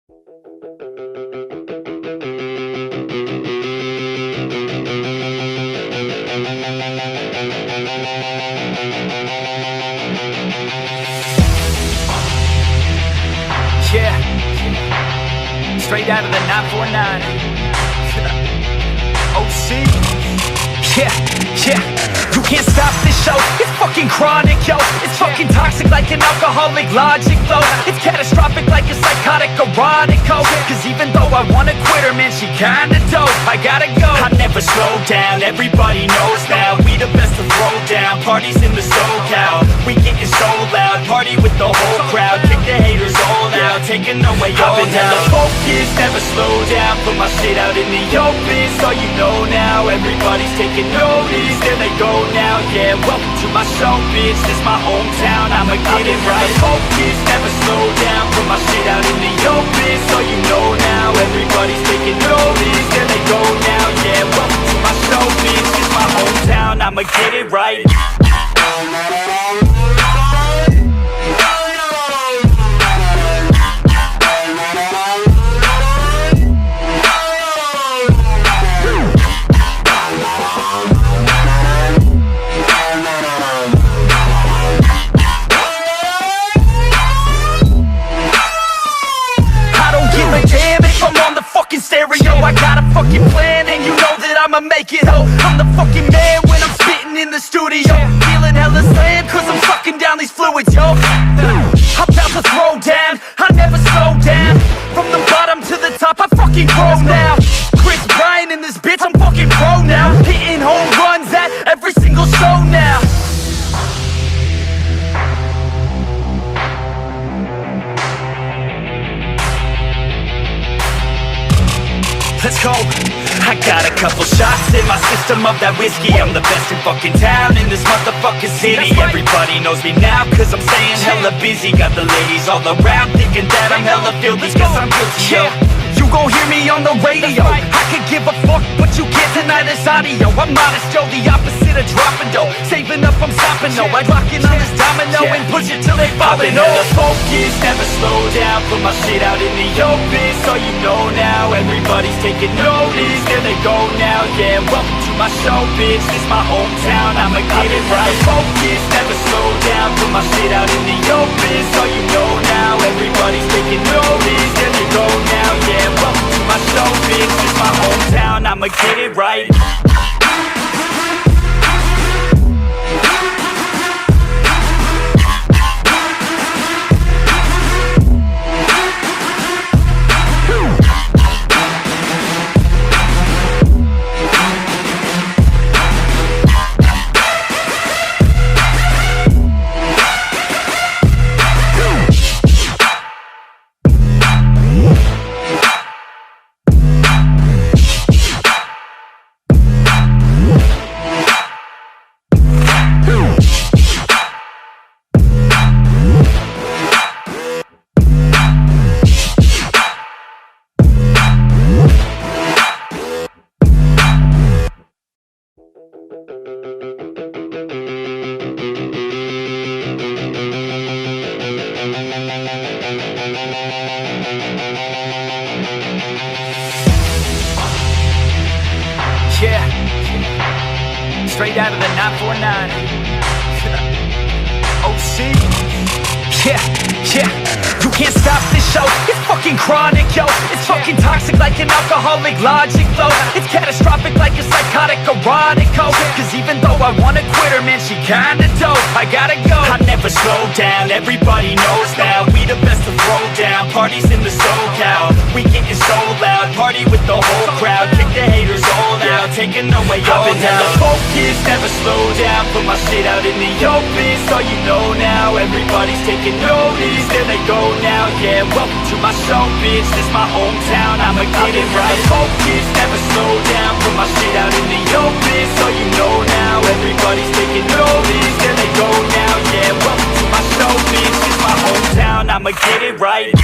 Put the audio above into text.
Yeah, straight out of the 949. OC. Yeah, yeah. You can't stop this show. It's fucking chronic, yo. It's fucking toxic like an alcoholic logic flow. It's catastrophic like a psychotic erotic code. Cause even though I wanna quit her, man, she kinda dope. I gotta go. I never slow down, everybody knows now. We the best to throw down, parties in the SoCal. We getting so loud, party with the whole crowd. Kick the haters all out, taking away all. I've been hella focused, never slow down. Put my shit out in the open, so you know now. Everybody's taking notice, there they go now. Yeah, welcome to my show, bitch. This my hometown, I'ma get it right. Focus, never slow down. Put my shit out in the open, so you know now. Everybody's taking notice, there they go now. Yeah, welcome to my show, bitch. This my hometown, I'ma get it right. I got a fucking plan and you know that I'ma make it, ho. I'm the fucking man when I'm spitting in the studio. Feeling hella slammed cause I'm sucking down these fluids, yo. I'm about to throw down, I never slow down. From the bottom to the top, I fucking grow now. Chris Bryant in this bitch, I'm fucking pro now. Hitting home runs at every single show now. Let's go. I got a couple shots in my system of that whiskey. I'm the best in fucking town, in this motherfucking city. Everybody knows me now, cause I'm staying hella busy. Got the ladies all around thinking that I'm hella filthy. Cause I'm guilty, yo. You gon' hear me on the radio. I could give a fuck, but you can't deny this audio. I'm modest, yo, the opposite of dropping dough. Saving up, I'm stopping, no. I rockin' on this domino and push it till they falling. I've been hella focused, never slow down. Put my shit out in the open, so you know now. Everybody's taking notice, there they go now. Yeah, welcome to my show, bitch. This my hometown, I'ma get it right. Focused, never slow down. Put my shit out in the open, so you know now. Everybody's taking notice, there they go now. Yeah, welcome to my show, bitch. This my hometown, I'ma get it right. Yeah, straight out of the 949. OC. Yeah, yeah. You can't stop this show. It's fucking chronic, yo. It's fucking toxic like an alcoholic logic flow. It's catastrophic like a psychotic erotic code. Cause even though I wanna quit her, man, she kinda dope. I gotta go. I never slow down, everybody knows now. We the best to throw down, parties in the SoCal. We getting so loud, party with the whole crowd. Kick the haters all out, taking away all. I've been hella focused, never slow down. Put my shit out in the open, so you know now. Everybody's taking notice, there they go now. Yeah, welcome to my show, bitch. This my hometown, I'ma get it right. Focus, never slow down. Put my shit out in the open, so you know now. Everybody's taking notice, there they go now. Yeah, welcome to my show, bitch. This my hometown, I'ma get it right.